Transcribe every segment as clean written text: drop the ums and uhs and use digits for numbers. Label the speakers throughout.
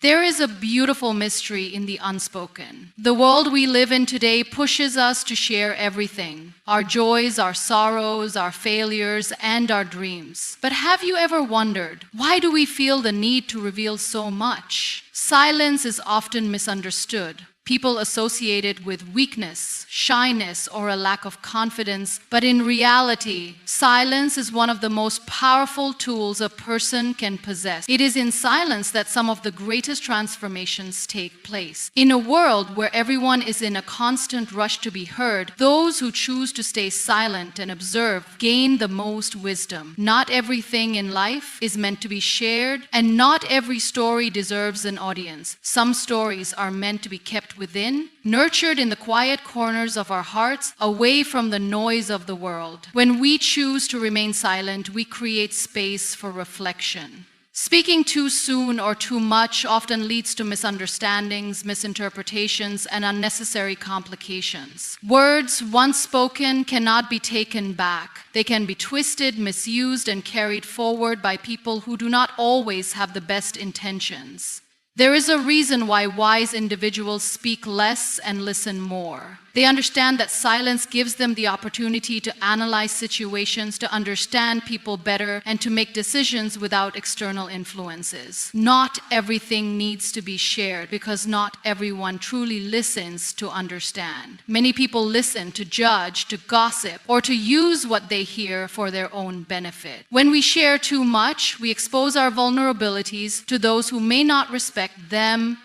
Speaker 1: There is a beautiful mystery in the unspoken. The world we live in today pushes us to share everything: our joys, our sorrows, our failures, and our dreams. But have you ever wondered, why do we feel the need to reveal so much? Silence is often misunderstood. People associate it with weakness, shyness, or a lack of confidence. But in reality, silence is one of the most powerful tools a person can possess. It is in silence that some of the greatest transformations take place. In a world where everyone is in a constant rush to be heard, those who choose to stay silent and observe gain the most wisdom. Not everything in life is meant to be shared, and not every story deserves an audience. Some stories are meant to be kept within, nurtured in the quiet corners of our hearts, away from the noise of the world. When we choose to remain silent, we create space for reflection. Speaking too soon or too much often leads to misunderstandings, misinterpretations, and unnecessary complications. Words once spoken cannot be taken back. They can be twisted, misused, and carried forward by people who do not always have the best intentions. There is a reason why wise individuals speak less and listen more. They understand that silence gives them the opportunity to analyze situations, to understand people better, and to make decisions without external influences. Not everything needs to be shared because not everyone truly listens to understand. Many people listen to judge, to gossip, or to use what they hear for their own benefit. When we share too much, we expose our vulnerabilities to those who may not respect them.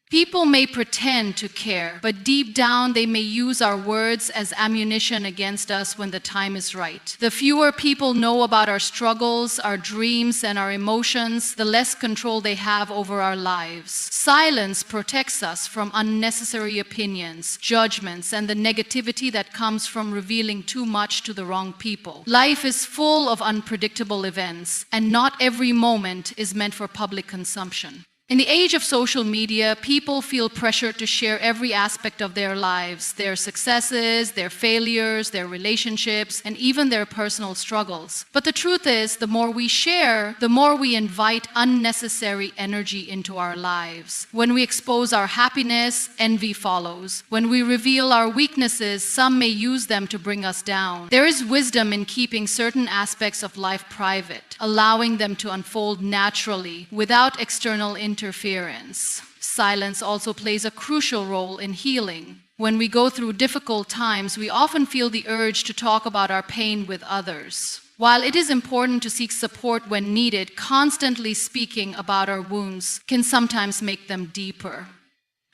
Speaker 1: People may pretend to care, but deep down they may use our words as ammunition against us when the time is right. The fewer people know about our struggles, our dreams, and our emotions, the less control they have over our lives. Silence protects us from unnecessary opinions, judgments, and the negativity that comes from revealing too much to the wrong people. Life is full of unpredictable events, and not every moment is meant for public consumption. In the age of social media, people feel pressured to share every aspect of their lives, their successes, their failures, their relationships, and even their personal struggles. But the truth is, the more we share, the more we invite unnecessary energy into our lives. When we expose our happiness, envy follows. When we reveal our weaknesses, some may use them to bring us down. There is wisdom in keeping certain aspects of life private, allowing them to unfold naturally without external interference. Silence also plays a crucial role in healing. When we go through difficult times, we often feel the urge to talk about our pain with others. While it is important to seek support when needed, constantly speaking about our wounds can sometimes make them deeper.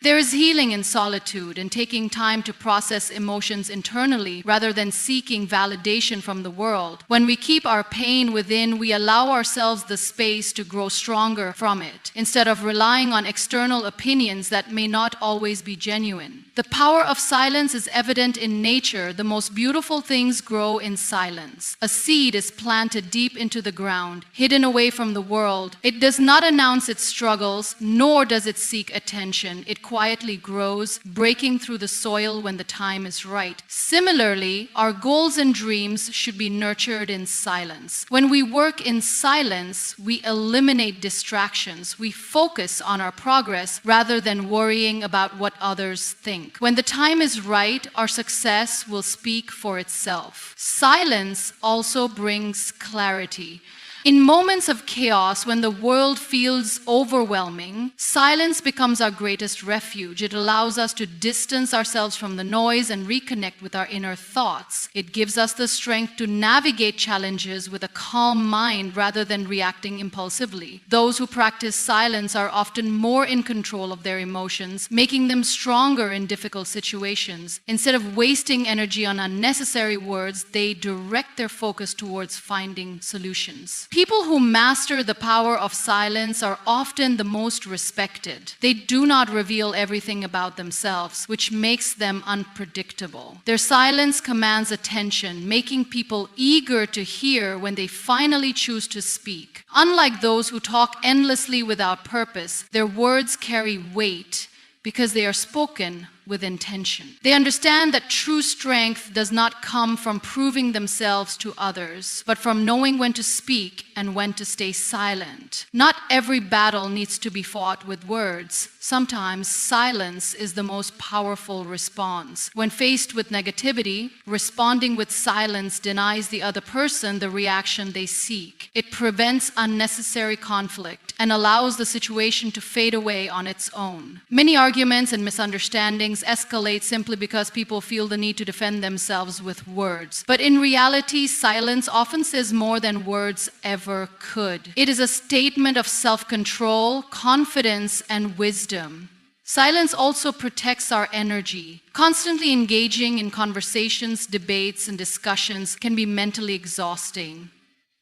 Speaker 1: There is healing in solitude and taking time to process emotions internally rather than seeking validation from the world. When we keep our pain within, we allow ourselves the space to grow stronger from it, instead of relying on external opinions that may not always be genuine. The power of silence is evident in nature. The most beautiful things grow in silence. A seed is planted deep into the ground, hidden away from the world. It does not announce its struggles, nor does it seek attention. It quietly grows, breaking through the soil when the time is right. Similarly, our goals and dreams should be nurtured in silence. When we work in silence, we eliminate distractions. We focus on our progress rather than worrying about what others think. When the time is right, our success will speak for itself. Silence also brings clarity. In moments of chaos, when the world feels overwhelming, silence becomes our greatest refuge. It allows us to distance ourselves from the noise and reconnect with our inner thoughts. It gives us the strength to navigate challenges with a calm mind rather than reacting impulsively. Those who practice silence are often more in control of their emotions, making them stronger in difficult situations. Instead of wasting energy on unnecessary words, they direct their focus towards finding solutions. People who master the power of silence are often the most respected. They do not reveal everything about themselves, which makes them unpredictable. Their silence commands attention, making people eager to hear when they finally choose to speak. Unlike those who talk endlessly without purpose, their words carry weight because they are spoken with intention. They understand that true strength does not come from proving themselves to others, but from knowing when to speak and when to stay silent. Not every battle needs to be fought with words. Sometimes silence is the most powerful response. When faced with negativity, responding with silence denies the other person the reaction they seek. It prevents unnecessary conflict and allows the situation to fade away on its own. Many arguments and misunderstandings escalate simply because people feel the need to defend themselves with words. But in reality, silence often says more than words ever could. It is a statement of self-control, confidence, and wisdom. Silence also protects our energy. Constantly engaging in conversations, debates, and discussions can be mentally exhausting.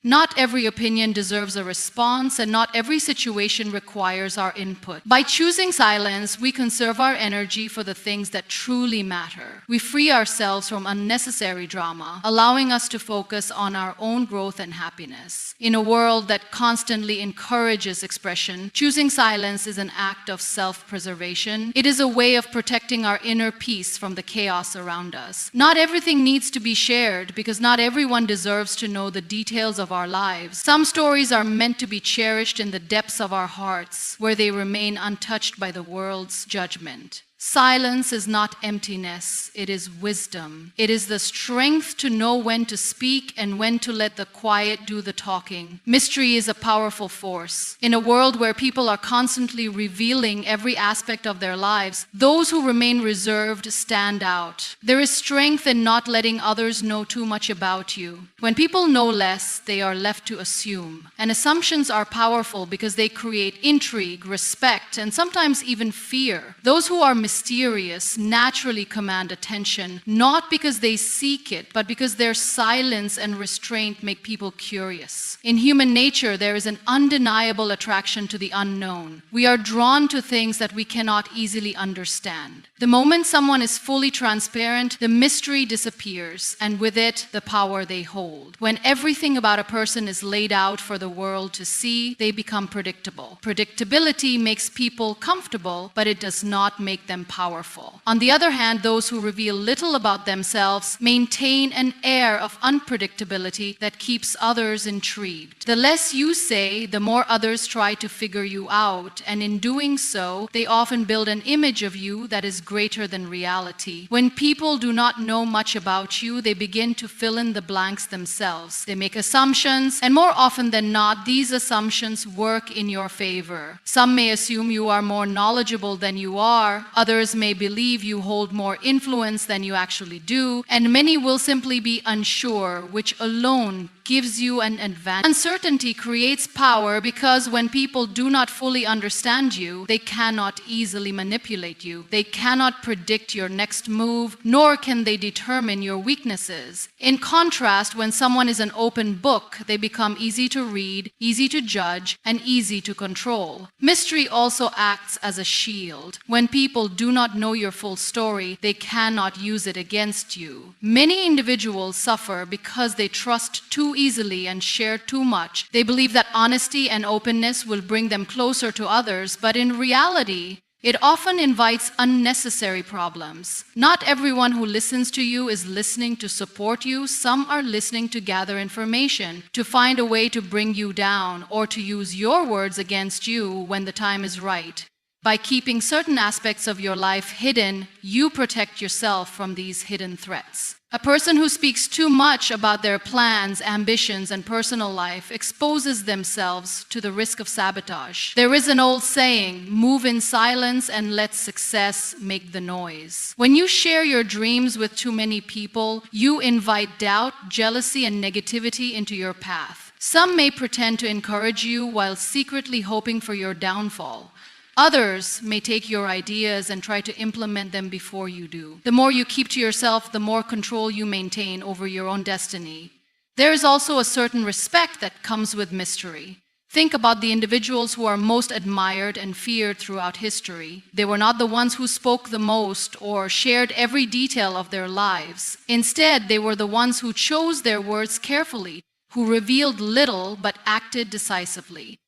Speaker 1: Not every opinion deserves a response, and not every situation requires our input. By choosing silence, we conserve our energy for the things that truly matter. We free ourselves from unnecessary drama, allowing us to focus on our own growth and happiness. In a world that constantly encourages expression, choosing silence is an act of self-preservation. It is a way of protecting our inner peace from the chaos around us. Not everything needs to be shared because not everyone deserves to know the details of our lives. Some stories are meant to be cherished in the depths of our hearts, where they remain untouched by the world's judgment. Silence is not emptiness, it is wisdom. It is the strength to know when to speak and when to let the quiet do the talking. Mystery is a powerful force. In a world where people are constantly revealing every aspect of their lives, those who remain reserved stand out. There is strength in not letting others know too much about you. When people know less, they are left to assume. And assumptions are powerful because they create intrigue, respect, and sometimes even fear. Those who are mysterious naturally command attention, not because they seek it, but because their silence and restraint make people curious. In human nature, there is an undeniable attraction to the unknown. We are drawn to things that we cannot easily understand. The moment someone is fully transparent, the mystery disappears, and with it, the power they hold. When everything about a person is laid out for the world to see, they become predictable. Predictability makes people comfortable, but it does not make them powerful. On the other hand, those who reveal little about themselves maintain an air of unpredictability that keeps others intrigued. The less you say, the more others try to figure you out, and in doing so, they often build an image of you that is greater than reality. When people do not know much about you, they begin to fill in the blanks themselves. They make assumptions, and more often than not, these assumptions work in your favor. Some may assume you are more knowledgeable than you are, others may believe you hold more influence than you actually do, and many will simply be unsure, which alone gives you an advantage. Uncertainty creates power because when people do not fully understand you, they cannot easily manipulate you. They cannot predict your next move, nor can they determine your weaknesses. In contrast, when someone is an open book, they become easy to read, easy to judge, and easy to control. Mystery also acts as a shield. When people do not know your full story, they cannot use it against you. Many individuals suffer because they trust too easily and share too much. They believe that honesty and openness will bring them closer to others, but in reality, it often invites unnecessary problems. Not everyone who listens to you is listening to support you. Some are listening to gather information, to find a way to bring you down, or to use your words against you when the time is right. By keeping certain aspects of your life hidden, you protect yourself from these hidden threats. A person who speaks too much about their plans, ambitions, and personal life exposes themselves to the risk of sabotage. There is an old saying, move in silence and let success make the noise. When you share your dreams with too many people, you invite doubt, jealousy, and negativity into your path. Some may pretend to encourage you while secretly hoping for your downfall. Others may take your ideas and try to implement them before you do. The more you keep to yourself, the more control you maintain over your own destiny. There is also a certain respect that comes with mystery. Think about the individuals who are most admired and feared throughout history. They were not the ones who spoke the most or shared every detail of their lives. Instead, they were the ones who chose their words carefully, who revealed little but acted decisively.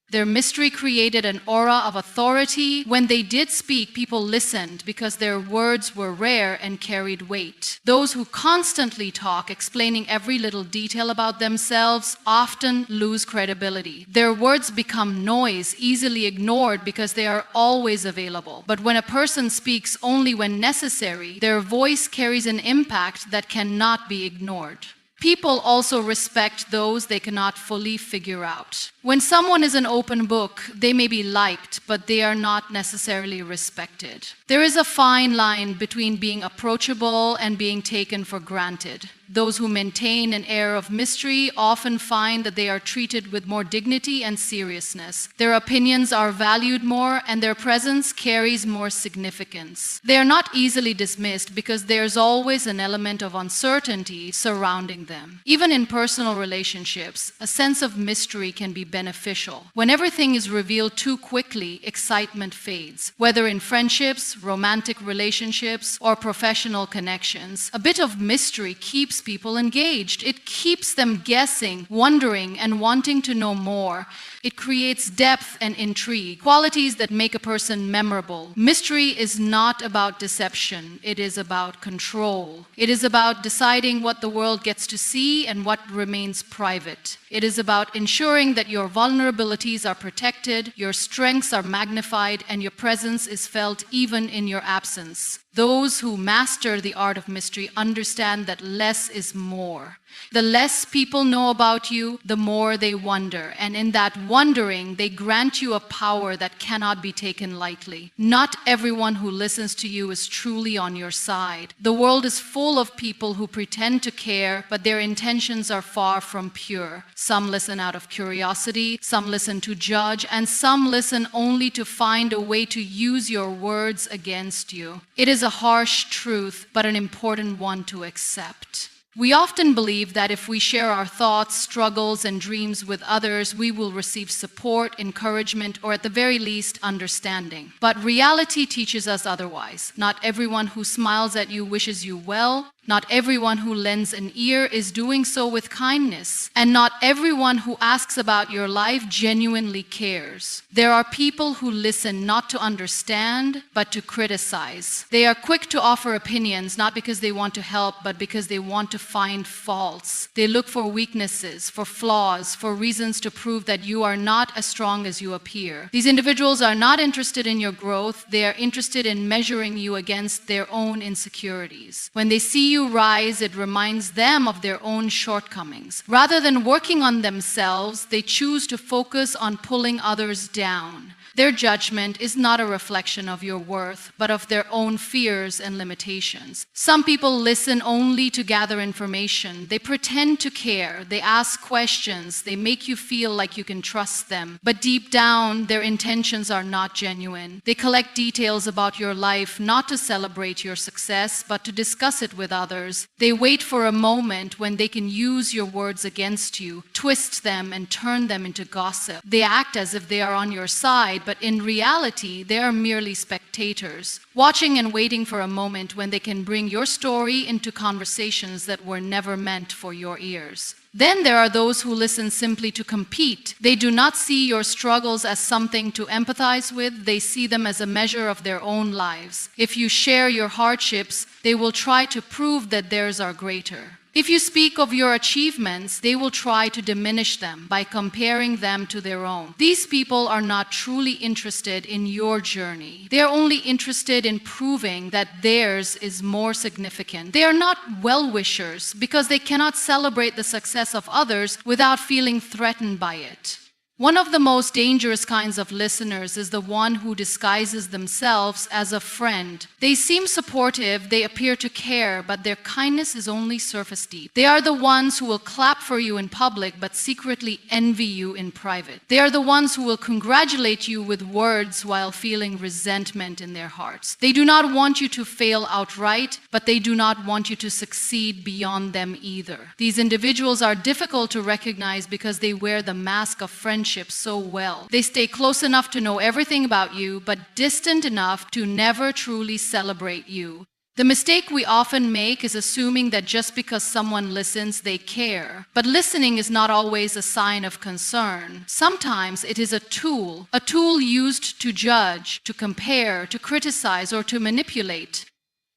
Speaker 1: Their mystery created an aura of authority. When they did speak, people listened because their words were rare and carried weight. Those who constantly talk, explaining every little detail about themselves, often lose credibility. Their words become noise, easily ignored because they are always available. But when a person speaks only when necessary, their voice carries an impact that cannot be ignored. People also respect those they cannot fully figure out. When someone is an open book, they may be liked, but they are not necessarily respected. There is a fine line between being approachable and being taken for granted. Those who maintain an air of mystery often find that they are treated with more dignity and seriousness. Their opinions are valued more, and their presence carries more significance. They are not easily dismissed because there's always an element of uncertainty surrounding them. Even in personal relationships, a sense of mystery can be beneficial. When everything is revealed too quickly, excitement fades. Whether in friendships, romantic relationships, or professional connections, a bit of mystery keeps people engaged. It keeps them guessing, wondering, and wanting to know more. It creates depth and intrigue, qualities that make a person memorable. Mystery is not about deception. It is about control. It is about deciding what the world gets to see and what remains private. It is about ensuring that your vulnerabilities are protected, your strengths are magnified, and your presence is felt even in your absence. Those who master the art of mystery understand that less is more. The less people know about you, the more they wonder. And in that wondering, they grant you a power that cannot be taken lightly. Not everyone who listens to you is truly on your side. The world is full of people who pretend to care, but their intentions are far from pure. Some listen out of curiosity, some listen to judge, and some listen only to find a way to use your words against you. It is a harsh truth, but an important one to accept. We often believe that if we share our thoughts, struggles, and dreams with others, we will receive support, encouragement, or at the very least, understanding. But reality teaches us otherwise. Not everyone who smiles at you wishes you well. Not everyone who lends an ear is doing so with kindness. And not everyone who asks about your life genuinely cares. There are people who listen not to understand, but to criticize. They are quick to offer opinions, not because they want to help, but because they want to find faults. They look for weaknesses, for flaws, for reasons to prove that you are not as strong as you appear. These individuals are not interested in your growth. They are interested in measuring you against their own insecurities. When they see you rise, it reminds them of their own shortcomings. Rather than working on themselves, they choose to focus on pulling others down. Their judgment is not a reflection of your worth, but of their own fears and limitations. Some people listen only to gather information. They pretend to care. They ask questions. They make you feel like you can trust them. But deep down, their intentions are not genuine. They collect details about your life, not to celebrate your success, but to discuss it with others. They wait for a moment when they can use your words against you, twist them, and turn them into gossip. They act as if they are on your side, but in reality, they are merely spectators, watching and waiting for a moment when they can bring your story into conversations that were never meant for your ears. Then there are those who listen simply to compete. They do not see your struggles as something to empathize with. They see them as a measure of their own lives. If you share your hardships, they will try to prove that theirs are greater. If you speak of your achievements, they will try to diminish them by comparing them to their own. These people are not truly interested in your journey. They are only interested in proving that theirs is more significant. They are not well-wishers because they cannot celebrate the success of others without feeling threatened by it. One of the most dangerous kinds of listeners is the one who disguises themselves as a friend. They seem supportive, they appear to care, but their kindness is only surface deep. They are the ones who will clap for you in public, but secretly envy you in private. They are the ones who will congratulate you with words while feeling resentment in their hearts. They do not want you to fail outright, but they do not want you to succeed beyond them either. These individuals are difficult to recognize because they wear the mask of friendship so well. They stay close enough to know everything about you, but distant enough to never truly celebrate you. The mistake we often make is assuming that just because someone listens, they care. But listening is not always a sign of concern. Sometimes it is a tool used to judge, to compare, to criticize, or to manipulate.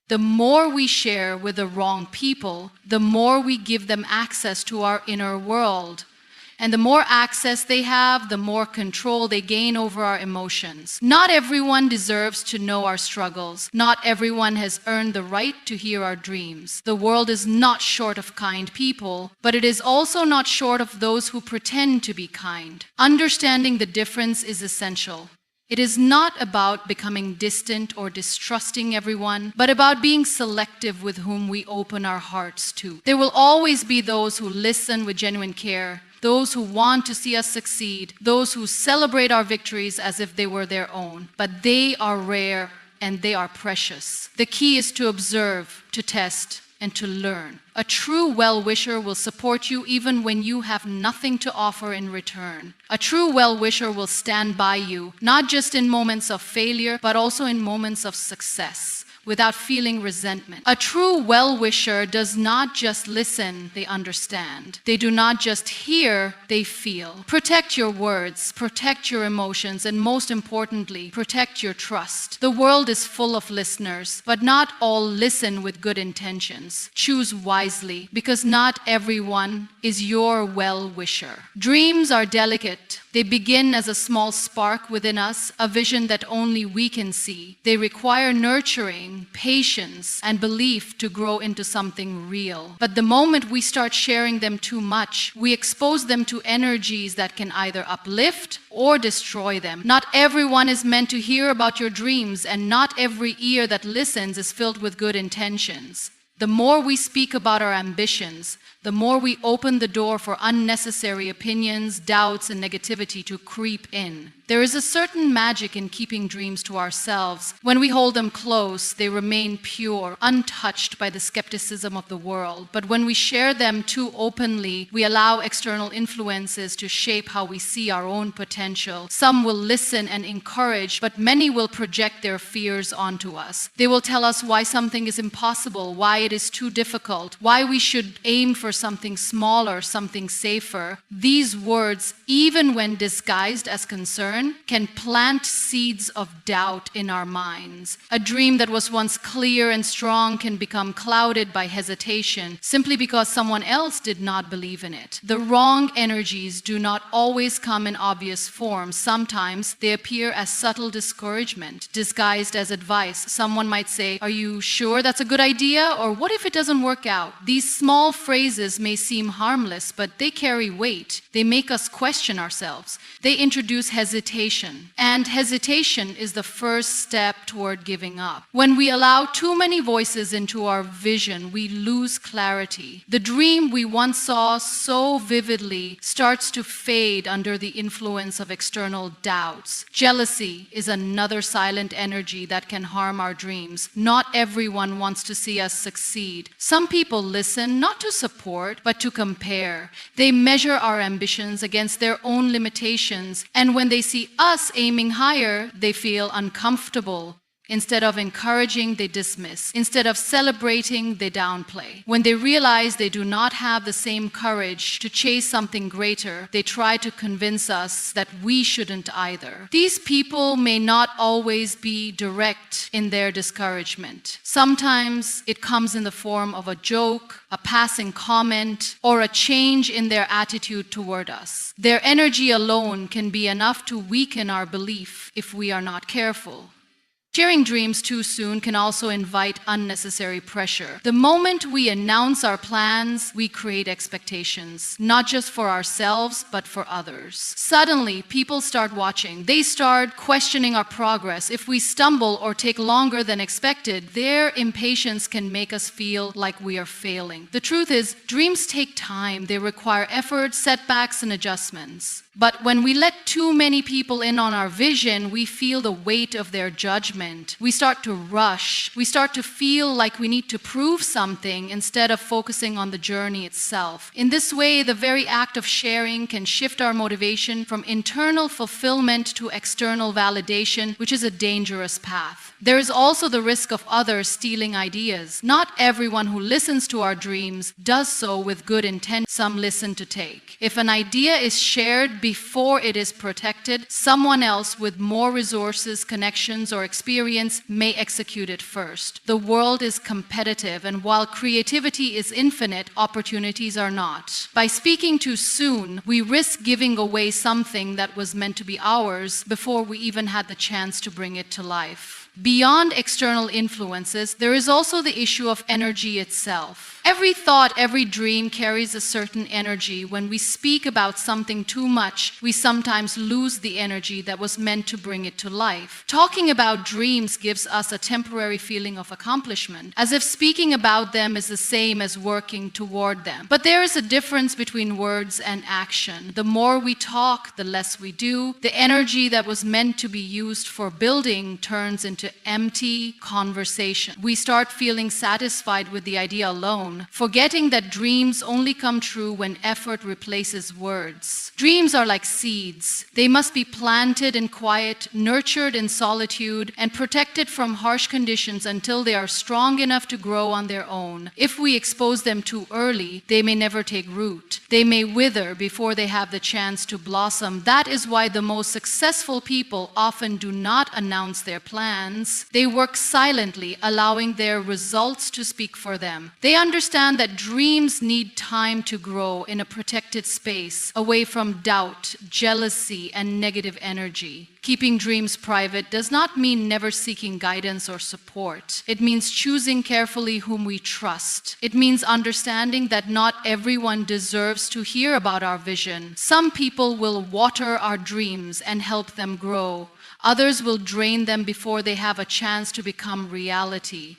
Speaker 1: The more we share with the wrong people, the more we give them access to our inner world. And the more access they have, the more control they gain over our emotions. Not everyone deserves to know our struggles. Not everyone has earned the right to hear our dreams. The world is not short of kind people, but it is also not short of those who pretend to be kind. Understanding the difference is essential. It is not about becoming distant or distrusting everyone, but about being selective with whom we open our hearts to. There will always be those who listen with genuine care, those who want to see us succeed, those who celebrate our victories as if they were their own. But they are rare and they are precious. The key is to observe, to test, and to learn. A true well-wisher will support you even when you have nothing to offer in return. A true well-wisher will stand by you, not just in moments of failure, but also in moments of success, without feeling resentment. A true well-wisher does not just listen, they understand. They do not just hear, they feel. Protect your words, protect your emotions, and most importantly, protect your trust. The world is full of listeners, but not all listen with good intentions. Choose wisely, because not everyone is your well-wisher. Dreams are delicate. They begin as a small spark within us, a vision that only we can see. They require nurturing, patience, and belief to grow into something real. But the moment we start sharing them too much, we expose them to energies that can either uplift or destroy them. Not everyone is meant to hear about your dreams, and not every ear that listens is filled with good intentions. The more we speak about our ambitions, the more we open the door for unnecessary opinions, doubts, and negativity to creep in. There is a certain magic in keeping dreams to ourselves. When we hold them close, they remain pure, untouched by the skepticism of the world. But when we share them too openly, we allow external influences to shape how we see our own potential. Some will listen and encourage, but many will project their fears onto us. They will tell us why something is impossible, why it is too difficult, why we should aim for something smaller, something safer. These words, even when disguised as concern, can plant seeds of doubt in our minds. A dream that was once clear and strong can become clouded by hesitation simply because someone else did not believe in it. The wrong energies do not always come in obvious form. Sometimes they appear as subtle discouragement, disguised as advice. Someone might say, "Are you sure that's a good idea?" Or "What if it doesn't work out?" These small phrases may seem harmless, but they carry weight. They make us question ourselves. They introduce hesitation, and hesitation is the first step toward giving up. When we allow too many voices into our vision, we lose clarity. The dream we once saw so vividly starts to fade under the influence of external doubts. Jealousy is another silent energy that can harm our dreams. Not everyone wants to see us succeed. Some people listen not to support, but to compare. They measure our ambitions against their own limitations, and when they see us aiming higher, they feel uncomfortable. Instead of encouraging, they dismiss. Instead of celebrating, they downplay. When they realize they do not have the same courage to chase something greater, they try to convince us that we shouldn't either. These people may not always be direct in their discouragement. Sometimes it comes in the form of a joke, a passing comment, or a change in their attitude toward us. Their energy alone can be enough to weaken our belief if we are not careful. Sharing dreams too soon can also invite unnecessary pressure. The moment we announce our plans, we create expectations, not just for ourselves, but for others. Suddenly, people start watching. They start questioning our progress. If we stumble or take longer than expected, their impatience can make us feel like we are failing. The truth is, dreams take time. They require effort, setbacks, and adjustments. But when we let too many people in on our vision, we feel the weight of their judgment. judgment. We start to rush. We start to feel like we need to prove something instead of focusing on the journey itself. In this way, the very act of sharing can shift our motivation from internal fulfillment to external validation, which is a dangerous path. There is also the risk of others stealing ideas. Not everyone who listens to our dreams does so with good intent. Some listen to take. If an idea is shared before it is protected, someone else with more resources, connections, or experience may execute it first. The world is competitive, and while creativity is infinite, opportunities are not. By speaking too soon, we risk giving away something that was meant to be ours before we even had the chance to bring it to life. Beyond external influences, there is also the issue of energy itself. Every thought, every dream carries a certain energy. When we speak about something too much, we sometimes lose the energy that was meant to bring it to life. Talking about dreams gives us a temporary feeling of accomplishment, as if speaking about them is the same as working toward them. But there is a difference between words and action. The more we talk, the less we do. The energy that was meant to be used for building turns into empty conversation. We start feeling satisfied with the idea alone, forgetting that dreams only come true when effort replaces words. Dreams are like seeds. They must be planted in quiet, nurtured in solitude, and protected from harsh conditions until they are strong enough to grow on their own. If we expose them too early, they may never take root. They may wither before they have the chance to blossom. That is why the most successful people often do not announce their plans. They work silently, allowing their results to speak for them. They understand that dreams need time to grow in a protected space, away from doubt, jealousy, and negative energy. Keeping dreams private does not mean never seeking guidance or support. It means choosing carefully whom we trust. It means understanding that not everyone deserves to hear about our vision. Some people will water our dreams and help them grow. Others will drain them before they have a chance to become reality.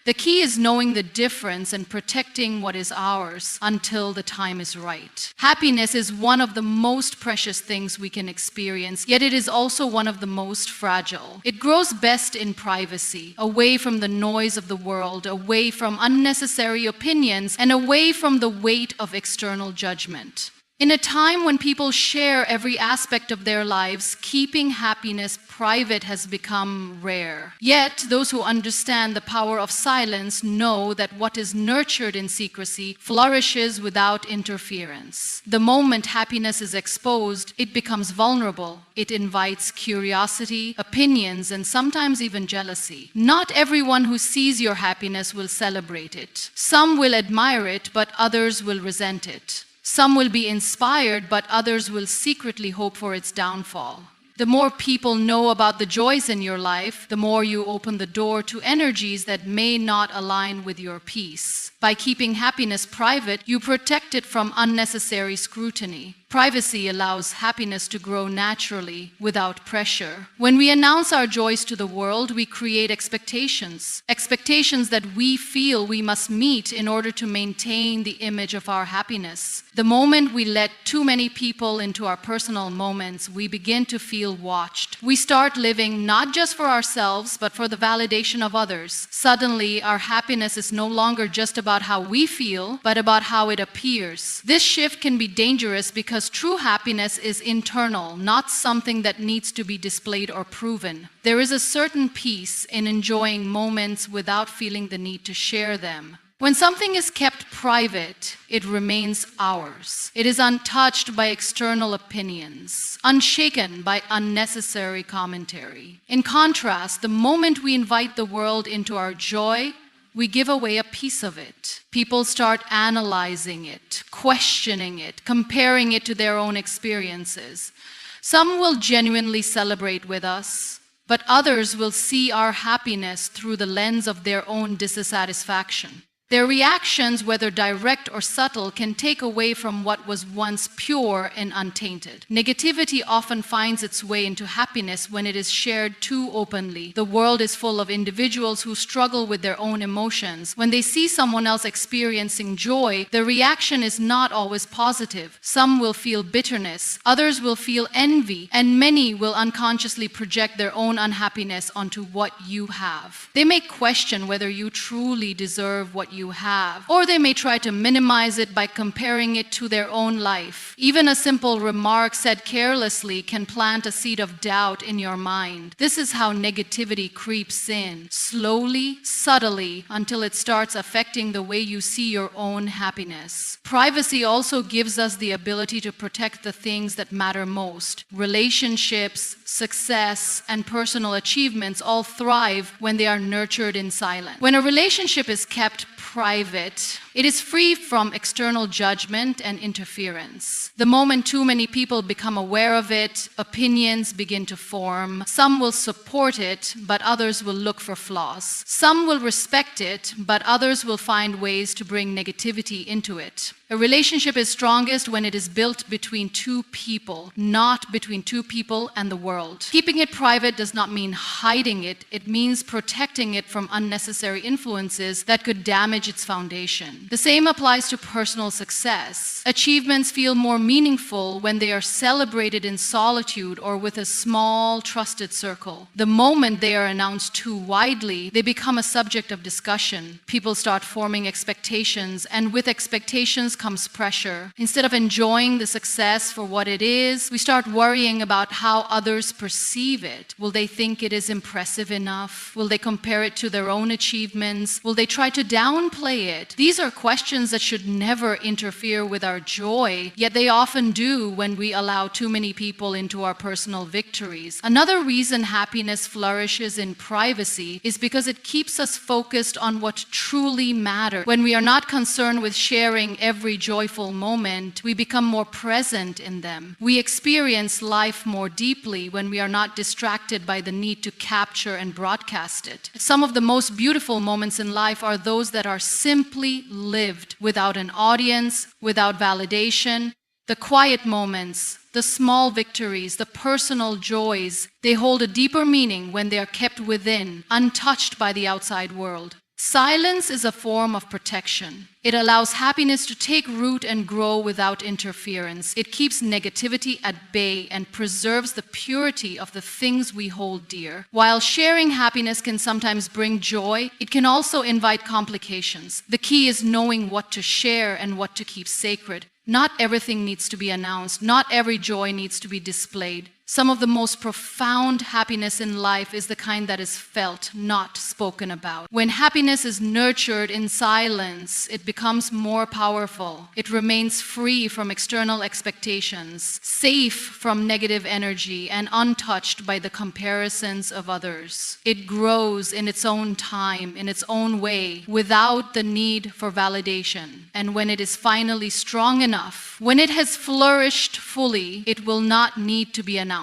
Speaker 1: The key is knowing the difference and protecting what is ours until the time is right. Happiness is one of the most precious things we can experience, yet it is also one of the most fragile. It grows best in privacy, away from the noise of the world, away from unnecessary opinions, and away from the weight of external judgment. In a time when people share every aspect of their lives, keeping happiness private has become rare. Yet, those who understand the power of silence know that what is nurtured in secrecy flourishes without interference. The moment happiness is exposed, it becomes vulnerable. It invites curiosity, opinions, and sometimes even jealousy. Not everyone who sees your happiness will celebrate it. Some will admire it, but others will resent it. Some will be inspired, but others will secretly hope for its downfall. The more people know about the joys in your life, the more you open the door to energies that may not align with your peace. By keeping happiness private, you protect it from unnecessary scrutiny. Privacy allows happiness to grow naturally, without pressure. When we announce our joys to the world, we create expectations that we feel we must meet in order to maintain the image of our happiness. The moment we let too many people into our personal moments, we begin to feel watched. We start living not just for ourselves, but for the validation of others. Suddenly, our happiness is no longer just about how we feel, but about how it appears. This shift can be dangerous because true happiness is internal, not something that needs to be displayed or proven. There is a certain peace in enjoying moments without feeling the need to share them. When something is kept private, it remains ours. It is untouched by external opinions, unshaken by unnecessary commentary. In contrast, the moment we invite the world into our joy, we give away a piece of it. People start analyzing it, questioning it, comparing it to their own experiences. Some will genuinely celebrate with us, but others will see our happiness through the lens of their own dissatisfaction. Their reactions, whether direct or subtle, can take away from what was once pure and untainted. Negativity often finds its way into happiness when it is shared too openly. The world is full of individuals who struggle with their own emotions. When they see someone else experiencing joy, the reaction is not always positive. Some will feel bitterness, others will feel envy, and many will unconsciously project their own unhappiness onto what you have. They may question whether you truly deserve what you have, or they may try to minimize it by comparing it to their own life. Even a simple remark said carelessly can plant a seed of doubt in your mind. This is how negativity creeps in, slowly, subtly, until it starts affecting the way you see your own happiness. Privacy also gives us the ability to protect the things that matter most. Relationships, success, and personal achievements all thrive when they are nurtured in silence. When a relationship is kept private, it is free from external judgment and interference. The moment too many people become aware of it, opinions begin to form. Some will support it, but others will look for flaws. Some will respect it, but others will find ways to bring negativity into it. A relationship is strongest when it is built between two people, not between two people and the world. Keeping it private does not mean hiding it. It means protecting it from unnecessary influences that could damage its foundation. The same applies to personal success. Achievements feel more meaningful when they are celebrated in solitude or with a small, trusted circle. The moment they are announced too widely, they become a subject of discussion. People start forming expectations, and with expectations comes pressure. Instead of enjoying the success for what it is, we start worrying about how others perceive it. Will they think it is impressive enough? Will they compare it to their own achievements? Will they try to downplay it? These are questions that should never interfere with our joy, yet they often do when we allow too many people into our personal victories. Another reason happiness flourishes in privacy is because it keeps us focused on what truly matters. When we are not concerned with sharing every joyful moment, we become more present in them. We experience life more deeply when we are not distracted by the need to capture and broadcast it. Some of the most beautiful moments in life are those that are simply lived without an audience, without validation. The quiet moments, the small victories, the personal joys, they hold a deeper meaning when they are kept within, untouched by the outside world. Silence is a form of protection. It allows happiness to take root and grow without interference. It keeps negativity at bay and preserves the purity of the things we hold dear. While sharing happiness can sometimes bring joy, it can also invite complications. The key is knowing what to share and what to keep sacred. Not everything needs to be announced. Not every joy needs to be displayed. Some of the most profound happiness in life is the kind that is felt, not spoken about. When happiness is nurtured in silence, it becomes more powerful. It remains free from external expectations, safe from negative energy, and untouched by the comparisons of others. It grows in its own time, in its own way, without the need for validation. And when it is finally strong enough, when it has flourished fully, it will not need to be announced.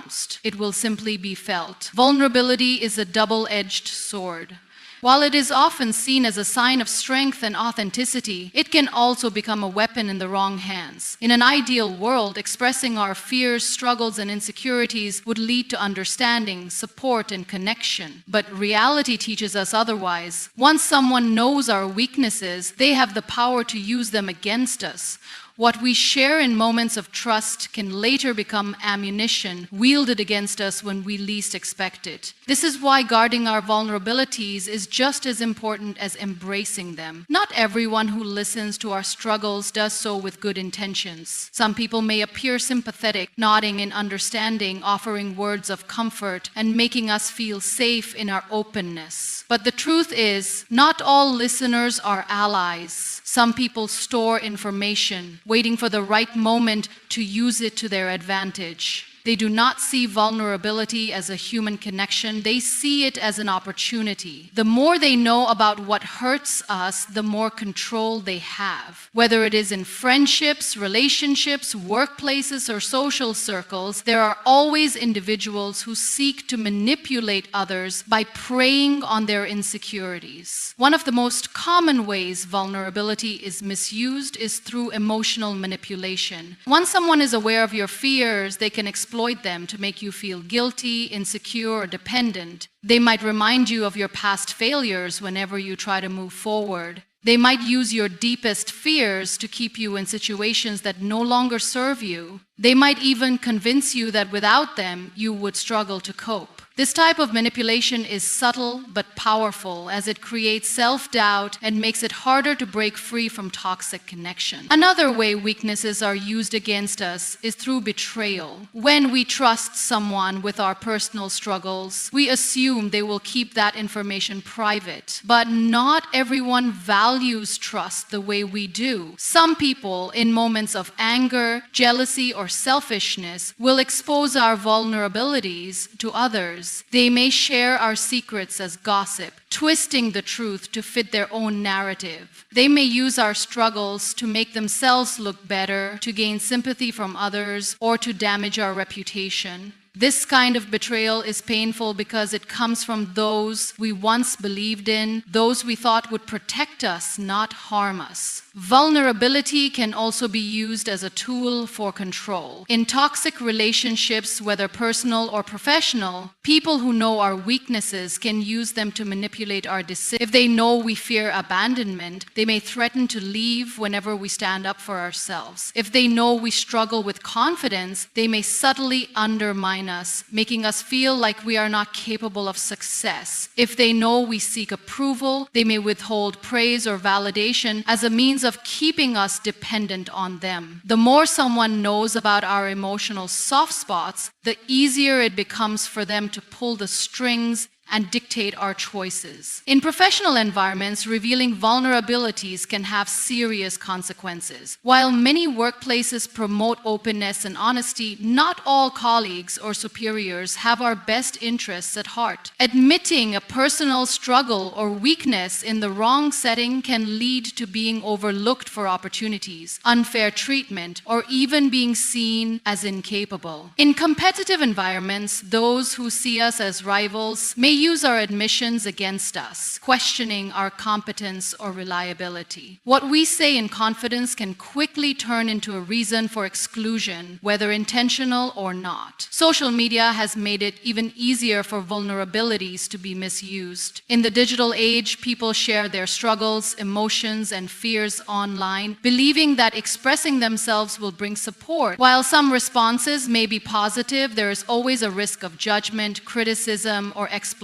Speaker 1: It will simply be felt. Vulnerability is a double-edged sword. While it is often seen as a sign of strength and authenticity, it can also become a weapon in the wrong hands. In an ideal world, expressing our fears, struggles, and insecurities would lead to understanding, support, and connection. But reality teaches us otherwise. Once someone knows our weaknesses, they have the power to use them against us. What we share in moments of trust can later become ammunition wielded against us when we least expect it. This is why guarding our vulnerabilities is just as important as embracing them. Not everyone who listens to our struggles does so with good intentions. Some people may appear sympathetic, nodding in understanding, offering words of comfort, and making us feel safe in our openness. But the truth is, not all listeners are allies. Some people store information, waiting for the right moment to use it to their advantage. They do not see vulnerability as a human connection. They see it as an opportunity. The more they know about what hurts us, the more control they have. Whether it is in friendships, relationships, workplaces, or social circles, there are always individuals who seek to manipulate others by preying on their insecurities. One of the most common ways vulnerability is misused is through emotional manipulation. Once someone is aware of your fears, they can exploit them to make you feel guilty, insecure, or dependent. They might remind you of your past failures whenever you try to move forward. They might use your deepest fears to keep you in situations that no longer serve you. They might even convince you that without them, you would struggle to cope. This type of manipulation is subtle but powerful, as it creates self-doubt and makes it harder to break free from toxic connection. Another way weaknesses are used against us is through betrayal. When we trust someone with our personal struggles, we assume they will keep that information private. But not everyone values trust the way we do. Some people, in moments of anger, jealousy, or selfishness, will expose our vulnerabilities to others. They may share our secrets as gossip, twisting the truth to fit their own narrative. They may use our struggles to make themselves look better, to gain sympathy from others, or to damage our reputation. This kind of betrayal is painful because it comes from those we once believed in, those we thought would protect us, not harm us. Vulnerability can also be used as a tool for control. In toxic relationships, whether personal or professional, people who know our weaknesses can use them to manipulate our decisions. If they know we fear abandonment, they may threaten to leave whenever we stand up for ourselves. If they know we struggle with confidence, they may subtly undermine us, making us feel like we are not capable of success. If they know we seek approval, they may withhold praise or validation as a means of keeping us dependent on them. The more someone knows about our emotional soft spots, the easier it becomes for them to pull the strings and dictate our choices. In professional environments, revealing vulnerabilities can have serious consequences. While many workplaces promote openness and honesty, not all colleagues or superiors have our best interests at heart. Admitting a personal struggle or weakness in the wrong setting can lead to being overlooked for opportunities, unfair treatment, or even being seen as incapable. In competitive environments, those who see us as rivals may use our admissions against us, questioning our competence or reliability. What we say in confidence can quickly turn into a reason for exclusion, whether intentional or not. Social media has made it even easier for vulnerabilities to be misused. In the digital age, people share their struggles, emotions, and fears online, believing that expressing themselves will bring support. While some responses may be positive, there is always a risk of judgment, criticism, or exploitation.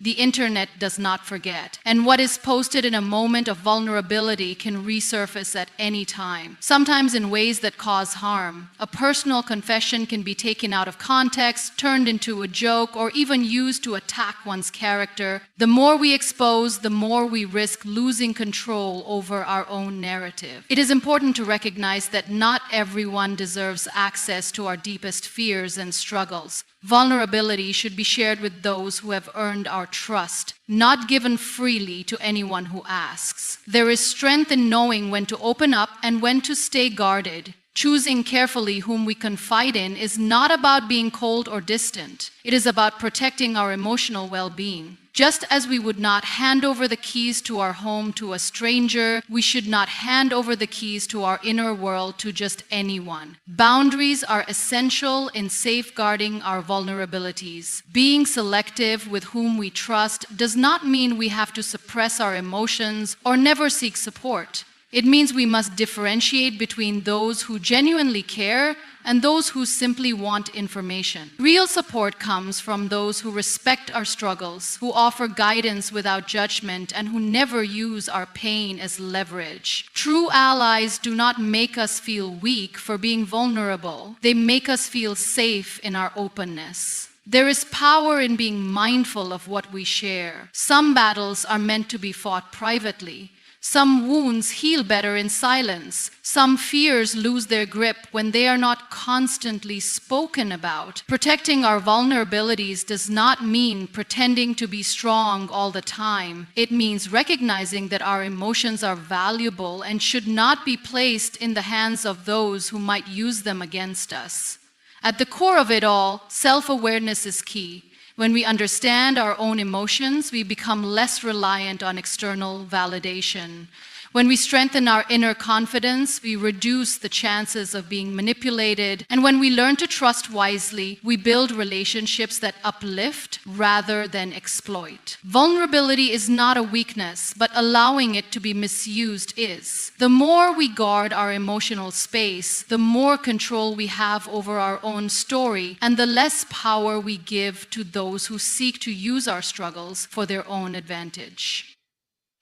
Speaker 1: The internet does not forget, and what is posted in a moment of vulnerability can resurface at any time, sometimes in ways that cause harm. A personal confession can be taken out of context, turned into a joke, or even used to attack one's character. The more we expose, the more we risk losing control over our own narrative. It is important to recognize that not everyone deserves access to our deepest fears and struggles. Vulnerability should be shared with those who have earned our trust, not given freely to anyone who asks. There is strength in knowing when to open up and when to stay guarded. Choosing carefully whom we confide in is not about being cold or distant. It is about protecting our emotional well-being. Just as we would not hand over the keys to our home to a stranger, we should not hand over the keys to our inner world to just anyone. Boundaries are essential in safeguarding our vulnerabilities. Being selective with whom we trust does not mean we have to suppress our emotions or never seek support. It means we must differentiate between those who genuinely care and those who simply want information. Real support comes from those who respect our struggles, who offer guidance without judgment, and who never use our pain as leverage. True allies do not make us feel weak for being vulnerable. They make us feel safe in our openness. There is power in being mindful of what we share. Some battles are meant to be fought privately. Some wounds heal better in silence. Some fears lose their grip when they are not constantly spoken about. Protecting our vulnerabilities does not mean pretending to be strong all the time. It means recognizing that our emotions are valuable and should not be placed in the hands of those who might use them against us. At the core of it all, self-awareness is key. When we understand our own emotions, we become less reliant on external validation. When we strengthen our inner confidence, we reduce the chances of being manipulated. And when we learn to trust wisely, we build relationships that uplift rather than exploit. Vulnerability is not a weakness, but allowing it to be misused is. The more we guard our emotional space, the more control we have over our own story, and the less power we give to those who seek to use our struggles for their own advantage.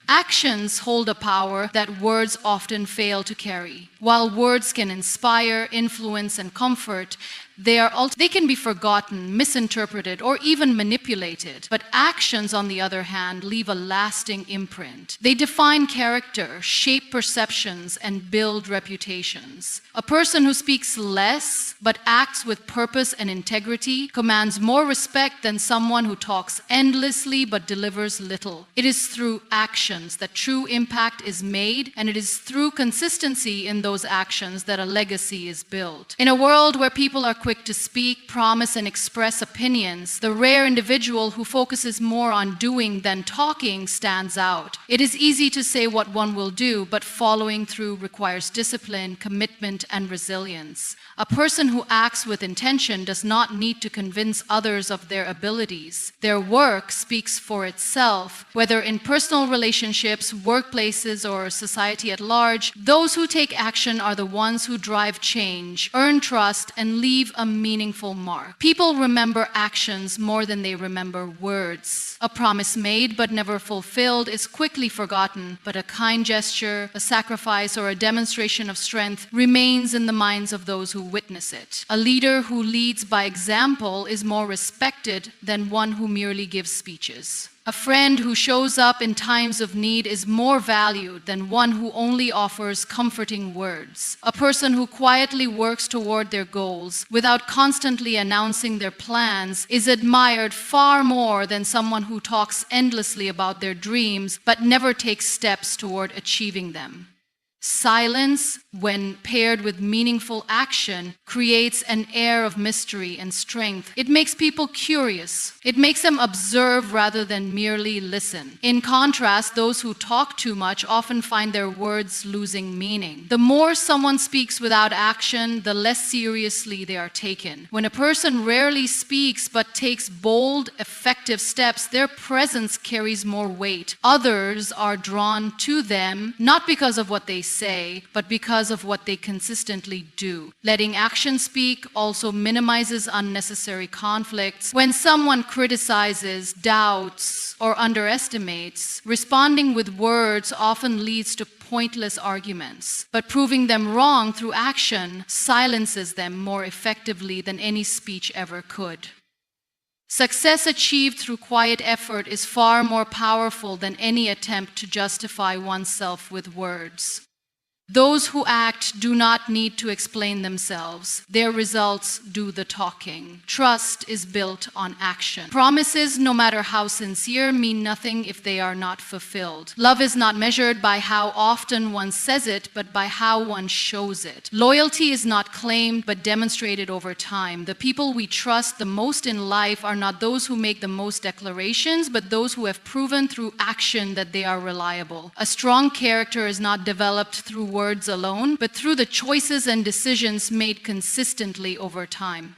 Speaker 1: Actions hold a power that words often fail to carry. While words can inspire, influence, and comfort, they can be forgotten, misinterpreted, or even manipulated. But actions, on the other hand, leave a lasting imprint. They define character, shape perceptions, and build reputations. A person who speaks less but acts with purpose and integrity commands more respect than someone who talks endlessly but delivers little. It is through actions that true impact is made, and it is through consistency in those actions that a legacy is built. In a world where people are quick to speak, promise, and express opinions, the rare individual who focuses more on doing than talking stands out. It is easy to say what one will do, but following through requires discipline, commitment, and resilience. A person who acts with intention does not need to convince others of their abilities. Their work speaks for itself. Whether in personal relationships, workplaces, or society at large, those who take action are the ones who drive change, earn trust, and leave a meaningful mark. People remember actions more than they remember words. A promise made but never fulfilled is quickly forgotten, but a kind gesture, a sacrifice, or a demonstration of strength remains in the minds of those who witness it. A leader who leads by example is more respected than one who merely gives speeches. A friend who shows up in times of need is more valued than one who only offers comforting words. A person who quietly works toward their goals without constantly announcing their plans is admired far more than someone who talks endlessly about their dreams but never takes steps toward achieving them. Silence, when paired with meaningful action, creates an air of mystery and strength. It makes people curious. It makes them observe rather than merely listen. In contrast, those who talk too much often find their words losing meaning. The more someone speaks without action, the less seriously they are taken. When a person rarely speaks but takes bold, effective steps, their presence carries more weight. Others are drawn to them, not because of what they say, but because of what they consistently do. Letting action speak also minimizes unnecessary conflicts. When someone criticizes, doubts, or underestimates, responding with words often leads to pointless arguments. But proving them wrong through action silences them more effectively than any speech ever could. Success achieved through quiet effort is far more powerful than any attempt to justify oneself with words. Those who act do not need to explain themselves. Their results do the talking. Trust is built on action. Promises, no matter how sincere, mean nothing if they are not fulfilled. Love is not measured by how often one says it, but by how one shows it. Loyalty is not claimed, but demonstrated over time. The people we trust the most in life are not those who make the most declarations, but those who have proven through action that they are reliable. A strong character is not developed through words alone, but through the choices and decisions made consistently over time.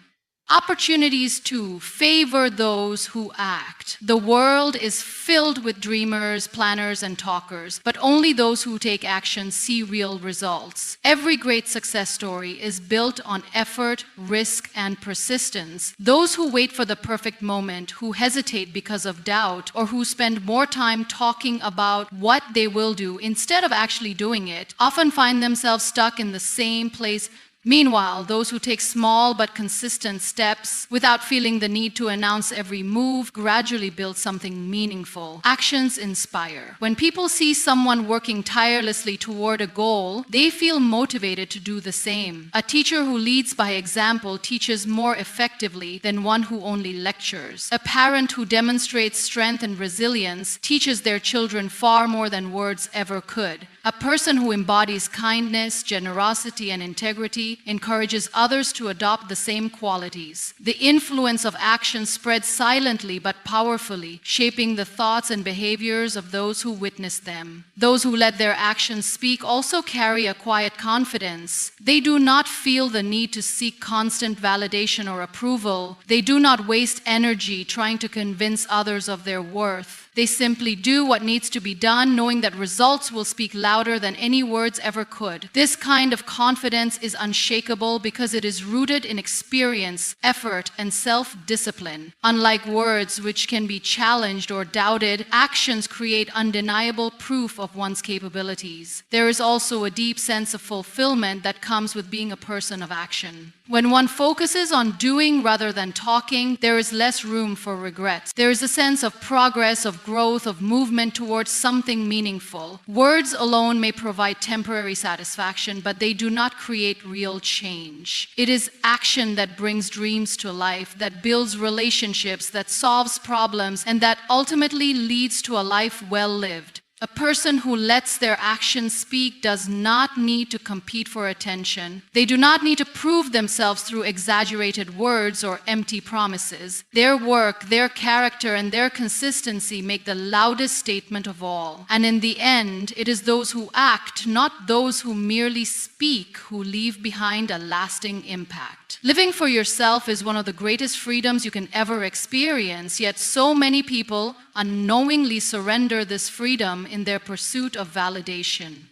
Speaker 1: Opportunities to favor those who act. The world is filled with dreamers, planners, and talkers, but only those who take action see real results. Every great success story is built on effort, risk, and persistence. Those who wait for the perfect moment, who hesitate because of doubt, or who spend more time talking about what they will do instead of actually doing it, often find themselves stuck in the same place Meanwhile, those who take small but consistent steps without feeling the need to announce every move gradually build something meaningful. Actions inspire. When people see someone working tirelessly toward a goal, they feel motivated to do the same. A teacher who leads by example teaches more effectively than one who only lectures. A parent who demonstrates strength and resilience teaches their children far more than words ever could. A person who embodies kindness, generosity, and integrity encourages others to adopt the same qualities. The influence of action spreads silently but powerfully, shaping the thoughts and behaviors of those who witness them. Those who let their actions speak also carry a quiet confidence. They do not feel the need to seek constant validation or approval. They do not waste energy trying to convince others of their worth. They simply do what needs to be done, knowing that results will speak louder than any words ever could. This kind of confidence is unshakable because it is rooted in experience, effort, and self-discipline. Unlike words, which can be challenged or doubted, actions create undeniable proof of one's capabilities. There is also a deep sense of fulfillment that comes with being a person of action. When one focuses on doing rather than talking, there is less room for regrets. There is a sense of progress, of growth, of movement towards something meaningful. Words alone may provide temporary satisfaction, but they do not create real change. It is action that brings dreams to life, that builds relationships, that solves problems, and that ultimately leads to a life well lived. A person who lets their actions speak does not need to compete for attention. They do not need to prove themselves through exaggerated words or empty promises. Their work, their character, and their consistency make the loudest statement of all. And in the end, it is those who act, not those who merely speak, who leave behind a lasting impact. Living for yourself is one of the greatest freedoms you can ever experience, yet so many people unknowingly surrender this freedom in their pursuit of validation.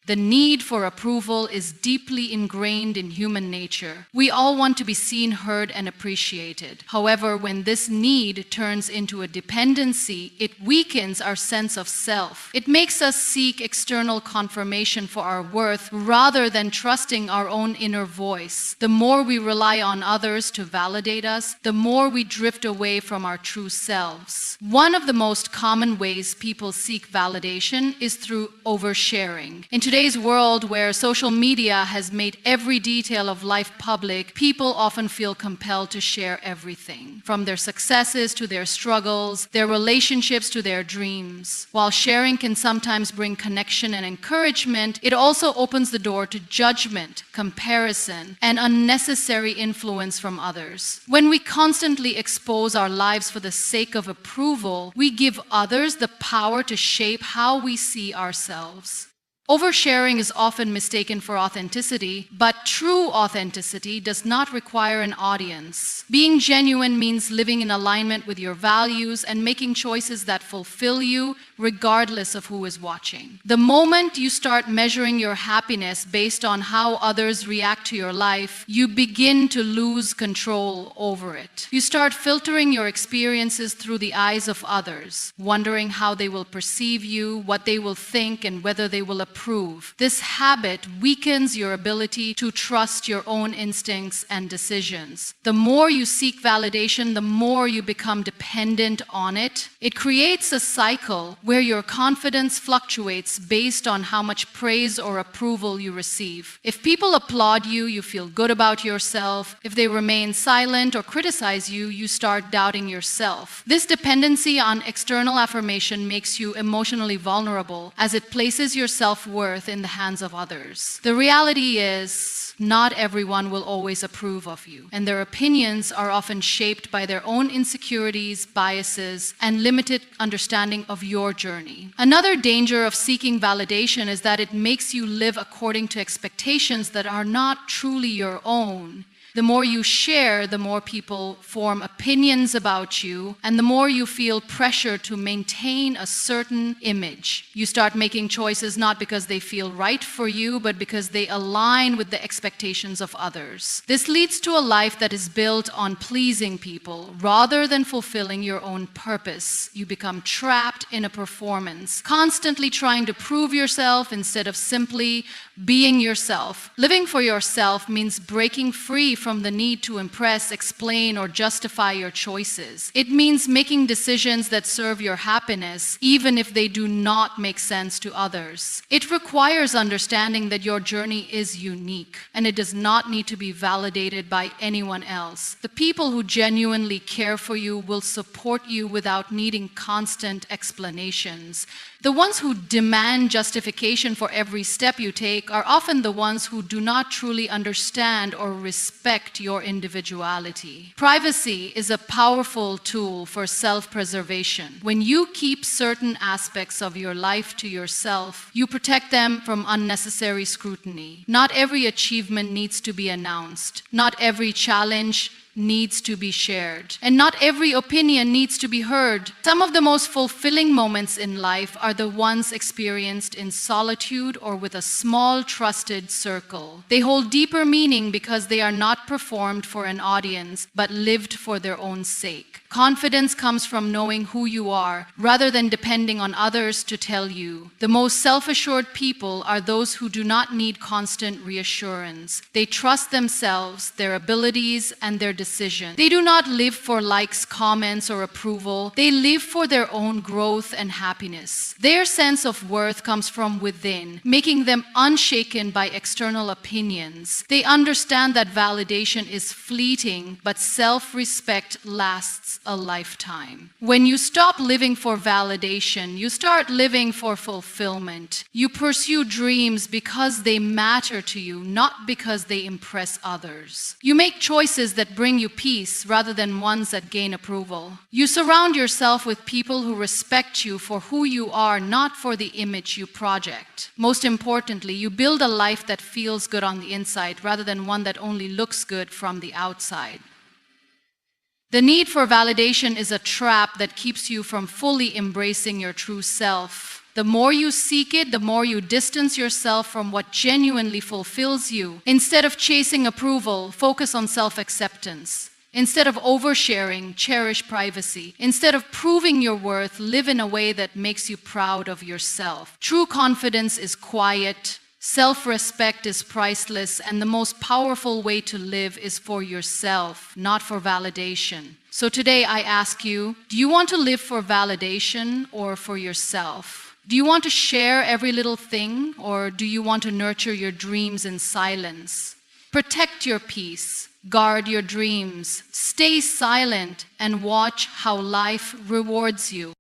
Speaker 1: The need for approval is deeply ingrained in human nature. We all want to be seen, heard, and appreciated. However, when this need turns into a dependency, it weakens our sense of self. It makes us seek external confirmation for our worth rather than trusting our own inner voice. The more we rely on others to validate us, the more we drift away from our true selves. One of the most common ways people seek validation is through oversharing. In today's world where social media has made every detail of life public, people often feel compelled to share everything, from their successes to their struggles, their relationships to their dreams. While sharing can sometimes bring connection and encouragement, it also opens the door to judgment, comparison, and unnecessary influence from others. When we constantly expose our lives for the sake of approval, we give others the power to shape how we see ourselves. Oversharing is often mistaken for authenticity, but true authenticity does not require an audience. Being genuine means living in alignment with your values and making choices that fulfill you regardless of who is watching. The moment you start measuring your happiness based on how others react to your life, you begin to lose control over it. You start filtering your experiences through the eyes of others, wondering how they will perceive you, what they will think, and whether they will approve. This habit weakens your ability to trust your own instincts and decisions. The more you seek validation, the more you become dependent on it. It creates a cycle where your confidence fluctuates based on how much praise or approval you receive. If people applaud you, you feel good about yourself. If they remain silent or criticize you, you start doubting yourself. This dependency on external affirmation makes you emotionally vulnerable, as it places your self-worth in the hands of others. The reality is, not everyone will always approve of you, and their opinions are often shaped by their own insecurities, biases, and limited understanding of your journey. Another danger of seeking validation is that it makes you live according to expectations that are not truly your own. The more you share, the more people form opinions about you, and the more you feel pressure to maintain a certain image. You start making choices not because they feel right for you, but because they align with the expectations of others. This leads to a life that is built on pleasing people rather than fulfilling your own purpose. You become trapped in a performance, constantly trying to prove yourself instead of simply being yourself. Living for yourself means breaking free from the need to impress, explain, or justify your choices. It means making decisions that serve your happiness, even if they do not make sense to others. It requires understanding that your journey is unique, and it does not need to be validated by anyone else. The people who genuinely care for you will support you without needing constant explanations. The ones who demand justification for every step you take are often the ones who do not truly understand or respect your individuality. Privacy is a powerful tool for self-preservation. When you keep certain aspects of your life to yourself, you protect them from unnecessary scrutiny. Not every achievement needs to be announced. Not every challenge needs to be shared. And not every opinion needs to be heard. Some of the most fulfilling moments in life are the ones experienced in solitude or with a small, trusted circle. They hold deeper meaning because they are not performed for an audience, but lived for their own sake. Confidence comes from knowing who you are, rather than depending on others to tell you. The most self-assured people are those who do not need constant reassurance. They trust themselves, their abilities, and their decisions. They do not live for likes, comments, or approval. They live for their own growth and happiness. Their sense of worth comes from within, making them unshaken by external opinions. They understand that validation is fleeting, but self-respect lasts a lifetime. When you stop living for validation, you start living for fulfillment. You pursue dreams because they matter to you, not because they impress others. You make choices that bring you peace rather than ones that gain approval. You surround yourself with people who respect you for who you are, not for the image you project. Most importantly, you build a life that feels good on the inside rather than one that only looks good from the outside. The need for validation is a trap that keeps you from fully embracing your true self. The more you seek it, the more you distance yourself from what genuinely fulfills you. Instead of chasing approval, focus on self-acceptance. Instead of oversharing, cherish privacy. Instead of proving your worth, live in a way that makes you proud of yourself. True confidence is quiet. Self-respect is priceless, and the most powerful way to live is for yourself, not for validation. So today I ask you, do you want to live for validation or for yourself? Do you want to share every little thing, or do you want to nurture your dreams in silence? Protect your peace, guard your dreams, stay silent, and watch how life rewards you.